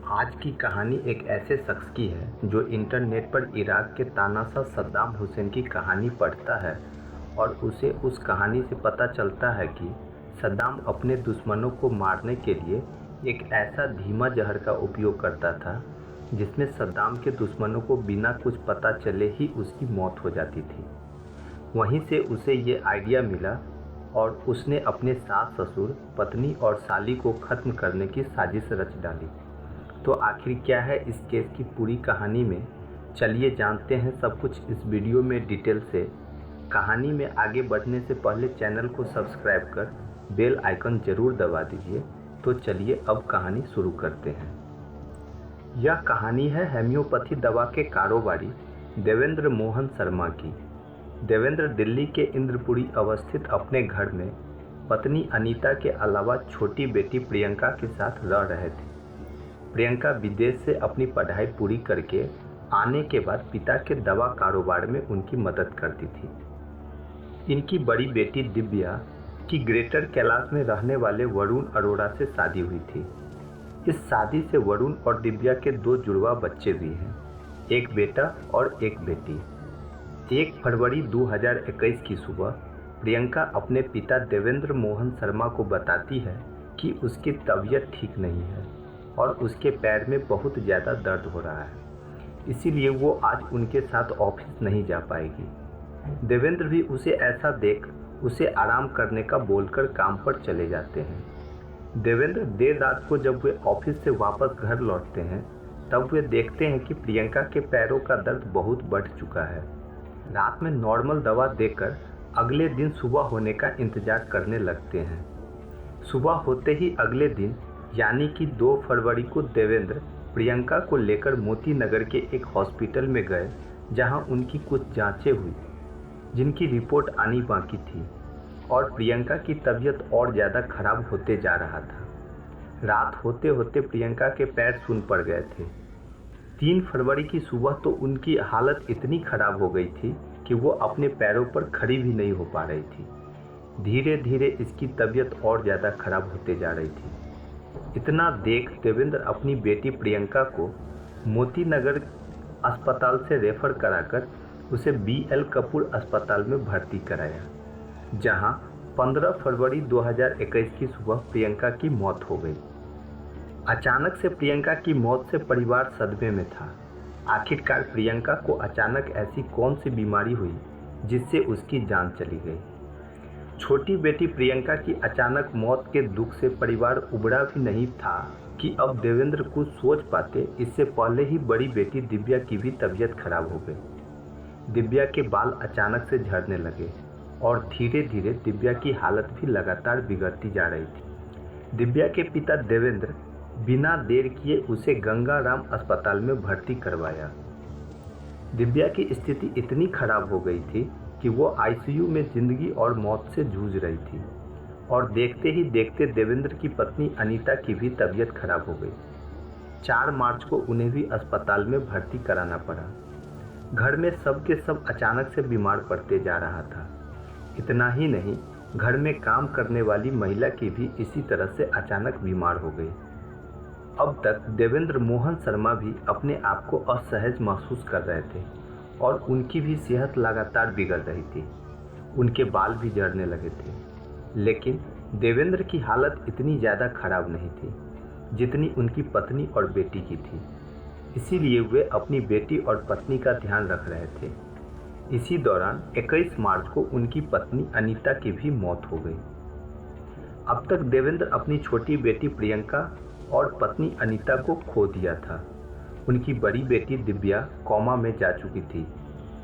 आज की कहानी एक ऐसे शख्स की है जो इंटरनेट पर इराक के तानाशाह सद्दाम हुसैन की कहानी पढ़ता है और उसे उस कहानी से पता चलता है कि सद्दाम अपने दुश्मनों को मारने के लिए एक ऐसा धीमा जहर का उपयोग करता था जिसमें सद्दाम के दुश्मनों को बिना कुछ पता चले ही उसकी मौत हो जाती थी। वहीं से उसे ये आइडिया मिला और उसने अपने सास ससुर, पत्नी और साली को ख़त्म करने की साजिश रच डाली। तो आखिर क्या है इस केस की पूरी कहानी में? चलिए जानते हैं सब कुछ इस वीडियो में डिटेल से। कहानी में आगे बढ़ने से पहले चैनल को सब्सक्राइब कर बेल आइकन ज़रूर दबा दीजिए। तो चलिए अब कहानी शुरू करते हैं। यह कहानी है होम्योपैथी दवा के कारोबारी देवेंद्र मोहन शर्मा की। देवेंद्र दिल्ली के इंद्रपुरी अवस्थित अपने घर में पत्नी अनीता के अलावा छोटी बेटी प्रियंका के साथ रह रहे थे। प्रियंका विदेश से अपनी पढ़ाई पूरी करके आने के बाद पिता के दवा कारोबार में उनकी मदद करती थी। इनकी बड़ी बेटी दिव्या की ग्रेटर कैलाश में रहने वाले वरुण अरोड़ा से शादी हुई थी। इस शादी से वरुण और दिव्या के 2 जुड़वा बच्चे भी हैं, एक बेटा और एक बेटी। 1 फरवरी 2021 की सुबह प्रियंका अपने पिता देवेंद्र मोहन शर्मा को बताती है कि उसकी तबीयत ठीक नहीं है और उसके पैर में बहुत ज़्यादा दर्द हो रहा है, इसीलिए वो आज उनके साथ ऑफिस नहीं जा पाएगी। देवेंद्र भी उसे ऐसा देख उसे आराम करने का बोलकर काम पर चले जाते हैं। देवेंद्र देर रात को जब वे ऑफिस से वापस घर लौटते हैं तब वे देखते हैं कि प्रियंका के पैरों का दर्द बहुत बढ़ चुका है। रात में नॉर्मल दवा देकर अगले दिन सुबह होने का इंतज़ार करने लगते हैं। सुबह होते ही अगले दिन यानी कि 2 फरवरी को देवेंद्र प्रियंका को लेकर मोती नगर के एक हॉस्पिटल में गए, जहां उनकी कुछ जांचें हुई जिनकी रिपोर्ट आनी बाकी थी और प्रियंका की तबीयत और ज़्यादा खराब होते जा रहा था। रात होते होते प्रियंका के पैर सुन पड़ गए थे। 3 फरवरी की सुबह तो उनकी हालत इतनी खराब हो गई थी कि वो अपने पैरों पर खड़ी भी नहीं हो पा रही थी। धीरे धीरे इसकी तबीयत और ज़्यादा खराब होते जा रही थी। इतना देख देवेंद्र अपनी बेटी प्रियंका को मोती नगर अस्पताल से रेफर कराकर उसे BL कपूर अस्पताल में भर्ती कराया, जहां 15 फरवरी 2021 की सुबह प्रियंका की मौत हो गई। अचानक से प्रियंका की मौत से परिवार सदमे में था। आखिरकार प्रियंका को अचानक ऐसी कौन सी बीमारी हुई जिससे उसकी जान चली गई? छोटी बेटी प्रियंका की अचानक मौत के दुख से परिवार उबड़ा भी नहीं था कि अब देवेंद्र कुछ सोच पाते। इससे पहले ही बड़ी बेटी दिव्या की भी तबीयत खराब हो गई। दिव्या के बाल अचानक से झड़ने लगे और धीरे धीरे दिव्या की हालत भी लगातार बिगड़ती जा रही थी। दिव्या के पिता देवेंद्र बिना देर किए उसे गंगाराम अस्पताल में भर्ती करवाया। दिव्या की स्थिति इतनी खराब हो गई थी कि वो ICU में ज़िंदगी और मौत से जूझ रही थी और देखते ही देखते देवेंद्र की पत्नी अनीता की भी तबीयत खराब हो गई। 4 मार्च को उन्हें भी अस्पताल में भर्ती कराना पड़ा। घर में सब के सब अचानक से बीमार पड़ते जा रहा था। इतना ही नहीं, घर में काम करने वाली महिला की भी इसी तरह से अचानक बीमार हो गई। अब तक देवेंद्र मोहन शर्मा भी अपने आप को असहज महसूस कर रहे थे और उनकी भी सेहत लगातार बिगड़ रही थी। उनके बाल भी झड़ने लगे थे, लेकिन देवेंद्र की हालत इतनी ज़्यादा खराब नहीं थी जितनी उनकी पत्नी और बेटी की थी। इसीलिए वे अपनी बेटी और पत्नी का ध्यान रख रहे थे। इसी दौरान 21 मार्च को उनकी पत्नी अनीता की भी मौत हो गई। अब तक देवेंद्र अपनी छोटी बेटी प्रियंका और पत्नी अनीता को खो दिया था। उनकी बड़ी बेटी दिव्या कोमा में जा चुकी थी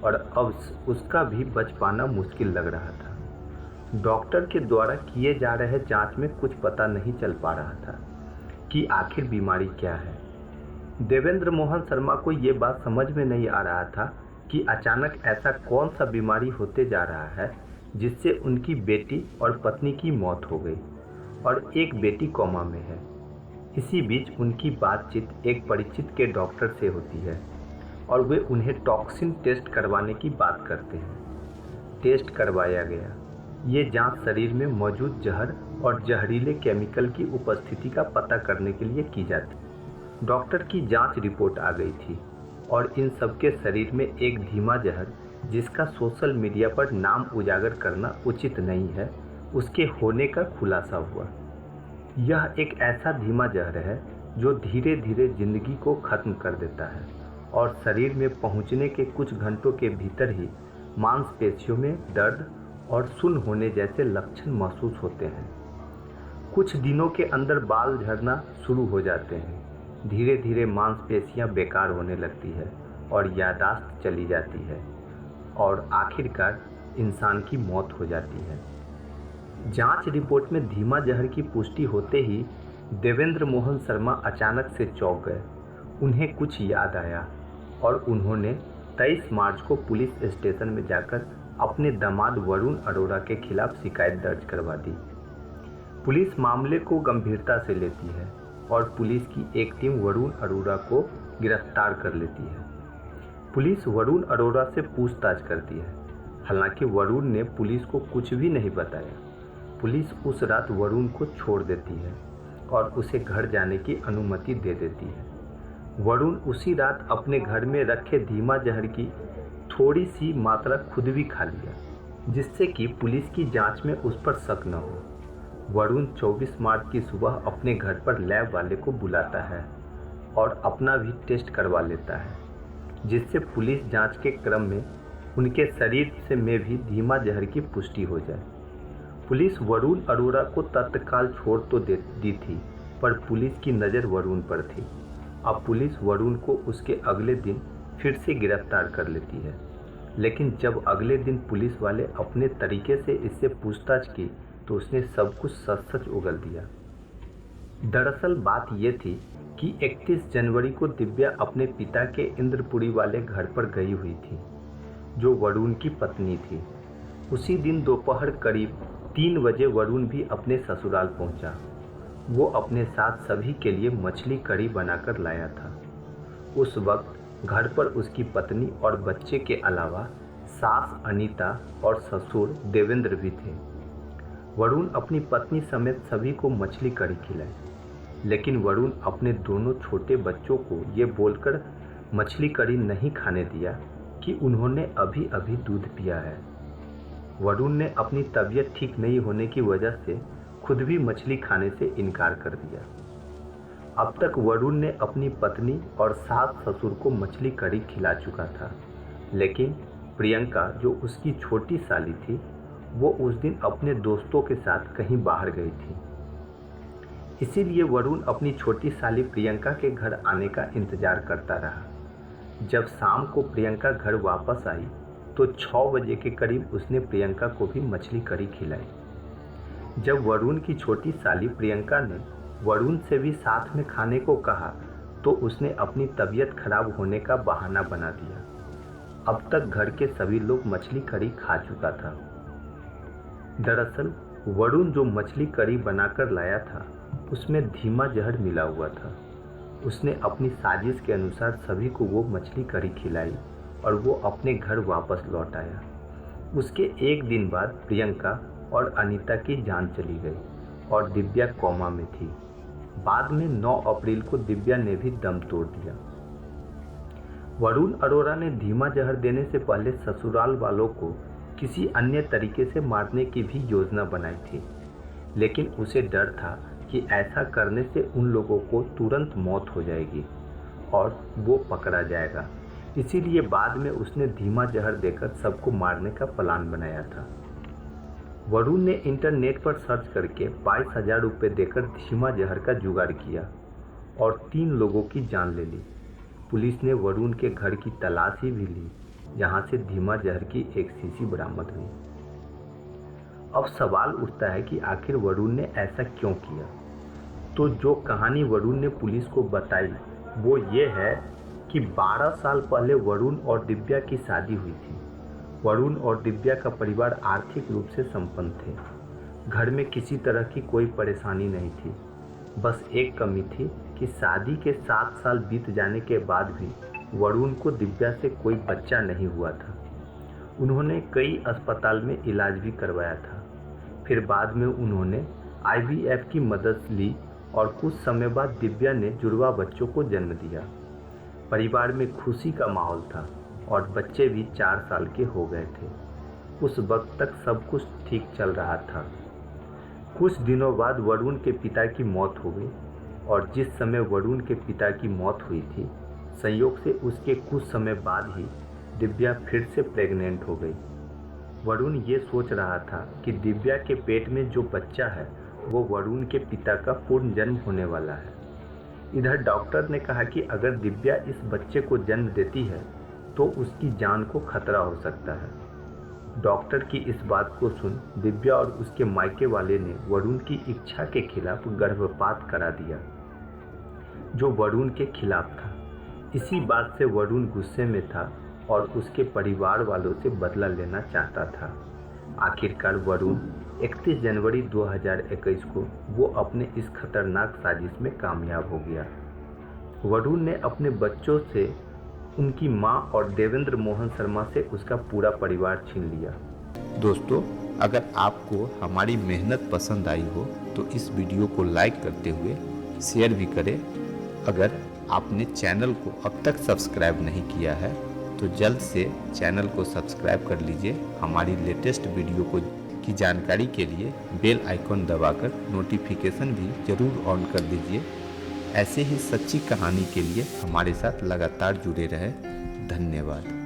और अब उसका भी बच पाना मुश्किल लग रहा था। डॉक्टर के द्वारा किए जा रहे जांच में कुछ पता नहीं चल पा रहा था कि आखिर बीमारी क्या है। देवेंद्र मोहन शर्मा को ये बात समझ में नहीं आ रहा था कि अचानक ऐसा कौन सा बीमारी होते जा रहा है जिससे उनकी बेटी और पत्नी की मौत हो गई और एक बेटी कोमा में है। इसी बीच उनकी बातचीत एक परिचित के डॉक्टर से होती है और वे उन्हें टॉक्सिन टेस्ट करवाने की बात करते हैं। टेस्ट करवाया गया। ये जांच शरीर में मौजूद जहर और जहरीले केमिकल की उपस्थिति का पता करने के लिए की जाती है। डॉक्टर की जांच रिपोर्ट आ गई थी और इन सबके शरीर में एक धीमा जहर, जिसका सोशल मीडिया पर नाम उजागर करना उचित नहीं है, उसके होने का खुलासा हुआ। यह एक ऐसा धीमा जहर है जो धीरे धीरे जिंदगी को खत्म कर देता है और शरीर में पहुंचने के कुछ घंटों के भीतर ही मांसपेशियों में दर्द और सुन्न होने जैसे लक्षण महसूस होते हैं। कुछ दिनों के अंदर बाल झड़ना शुरू हो जाते हैं, धीरे धीरे मांसपेशियां बेकार होने लगती है और याददाश्त चली जाती है और आखिरकार इंसान की मौत हो जाती है। जांच रिपोर्ट में धीमा जहर की पुष्टि होते ही देवेंद्र मोहन शर्मा अचानक से चौंक गए। उन्हें कुछ याद आया और उन्होंने 23 मार्च को पुलिस स्टेशन में जाकर अपने दामाद वरुण अरोड़ा के खिलाफ शिकायत दर्ज करवा दी। पुलिस मामले को गंभीरता से लेती है और पुलिस की एक टीम वरुण अरोड़ा को गिरफ्तार कर लेती है। पुलिस वरुण अरोड़ा से पूछताछ करती है, हालांकि वरुण ने पुलिस को कुछ भी नहीं बताया। पुलिस उस रात वरुण को छोड़ देती है और उसे घर जाने की अनुमति दे देती है। वरुण उसी रात अपने घर में रखे धीमा जहर की थोड़ी सी मात्रा खुद भी खा लिया, जिससे कि पुलिस की जांच में उस पर शक न हो। वरुण 24 मार्च की सुबह अपने घर पर लैब वाले को बुलाता है और अपना भी टेस्ट करवा लेता है, जिससे पुलिस जांच के क्रम में उनके शरीर से में भी धीमा जहर की पुष्टि हो जाए। पुलिस वरुण अरोड़ा को तत्काल छोड़ तो दी थी, पर पुलिस की नज़र वरुण पर थी। अब पुलिस वरुण को उसके अगले दिन फिर से गिरफ्तार कर लेती है, लेकिन जब अगले दिन पुलिस वाले अपने तरीके से इससे पूछताछ की तो उसने सब कुछ सच उगल दिया। दरअसल बात यह थी कि 31 जनवरी को दिव्या अपने पिता के इंद्रपुरी वाले घर पर गई हुई थी, जो वरुण की पत्नी थी। उसी दिन दोपहर करीब 3 बजे वरुण भी अपने ससुराल पहुंचा। वो अपने साथ सभी के लिए मछली करी बनाकर लाया था। उस वक्त घर पर उसकी पत्नी और बच्चे के अलावा सास अनीता और ससुर देवेंद्र भी थे। वरुण अपनी पत्नी समेत सभी को मछली करी खिलाई, लेकिन वरुण अपने दोनों छोटे बच्चों को ये बोलकर मछली करी नहीं खाने दिया कि उन्होंने अभी अभी दूध पिया है। वरुण ने अपनी तबीयत ठीक नहीं होने की वजह से खुद भी मछली खाने से इनकार कर दिया। अब तक वरुण ने अपनी पत्नी और सास ससुर को मछली करी खिला चुका था, लेकिन प्रियंका, जो उसकी छोटी साली थी, वो उस दिन अपने दोस्तों के साथ कहीं बाहर गई थी। इसीलिए वरुण अपनी छोटी साली प्रियंका के घर आने का इंतजार करता रहा। जब शाम को प्रियंका घर वापस आई तो 6 बजे के करीब उसने प्रियंका को भी मछली करी खिलाई। जब वरुण की छोटी साली प्रियंका ने वरुण से भी साथ में खाने को कहा तो उसने अपनी तबीयत खराब होने का बहाना बना दिया। अब तक घर के सभी लोग मछली करी खा चुका था। दरअसल वरुण जो मछली करी बनाकर लाया था उसमें धीमा जहर मिला हुआ था। उसने अपनी साजिश के अनुसार सभी को वो मछली करी खिलाई और वो अपने घर वापस लौट आया। उसके एक दिन बाद प्रियंका और अनीता की जान चली गई और दिव्या कोमा में थी। बाद में 9 अप्रैल को दिव्या ने भी दम तोड़ दिया। वरुण अरोड़ा ने धीमा जहर देने से पहले ससुराल वालों को किसी अन्य तरीके से मारने की भी योजना बनाई थी, लेकिन उसे डर था कि ऐसा करने से उन लोगों को तुरंत मौत हो जाएगी और वो पकड़ा जाएगा। इसीलिए बाद में उसने धीमा जहर देकर सबको मारने का प्लान बनाया था। वरुण ने इंटरनेट पर सर्च करके 22,000 रुपये देकर धीमा जहर का जुगाड़ किया और 3 लोगों की जान ले ली। पुलिस ने वरुण के घर की तलाशी भी ली, जहां से धीमा जहर की एक शीशी बरामद हुई। अब सवाल उठता है कि आखिर वरुण ने ऐसा क्यों किया। तो जो कहानी वरुण ने पुलिस को बताई वो ये है कि 12 साल पहले वरुण और दिव्या की शादी हुई थी। वरुण और दिव्या का परिवार आर्थिक रूप से संपन्न थे। घर में किसी तरह की कोई परेशानी नहीं थी। बस एक कमी थी कि शादी के 7 साल बीत जाने के बाद भी वरुण को दिव्या से कोई बच्चा नहीं हुआ था। उन्होंने कई अस्पताल में इलाज भी करवाया था। फिर बाद में उन्होंने IVF की मदद ली और कुछ समय बाद दिव्या ने जुड़वा बच्चों को जन्म दिया। परिवार में खुशी का माहौल था और बच्चे भी 4 साल के हो गए थे। उस वक्त तक सब कुछ ठीक चल रहा था। कुछ दिनों बाद वरुण के पिता की मौत हो गई और जिस समय वरुण के पिता की मौत हुई थी, संयोग से उसके कुछ समय बाद ही दिव्या फिर से प्रेग्नेंट हो गई। वरुण ये सोच रहा था कि दिव्या के पेट में जो बच्चा है वो वरुण के पिता का पूर्ण जन्म होने वाला है। इधर डॉक्टर ने कहा कि अगर दिव्या इस बच्चे को जन्म देती है तो उसकी जान को खतरा हो सकता है। डॉक्टर की इस बात को सुन दिव्या और उसके मायके वाले ने वरुण की इच्छा के खिलाफ गर्भपात करा दिया, जो वरुण के खिलाफ था। इसी बात से वरुण गुस्से में था और उसके परिवार वालों से बदला लेना चाहता था। आखिरकार वरुण 31 जनवरी 2021 को वो अपने इस खतरनाक साजिश में कामयाब हो गया। वरुण ने अपने बच्चों से उनकी मां और देवेंद्र मोहन शर्मा से उसका पूरा परिवार छीन लिया। दोस्तों, अगर आपको हमारी मेहनत पसंद आई हो तो इस वीडियो को लाइक करते हुए शेयर भी करें। अगर आपने चैनल को अब तक सब्सक्राइब नहीं किया है तो जल्द से चैनल को सब्सक्राइब कर लीजिए। हमारी लेटेस्ट वीडियो की जानकारी के लिए बेल आइकॉन दबाकर नोटिफिकेशन भी ज़रूर ऑन कर दीजिए। ऐसे ही सच्ची कहानी के लिए हमारे साथ लगातार जुड़े रहें। धन्यवाद।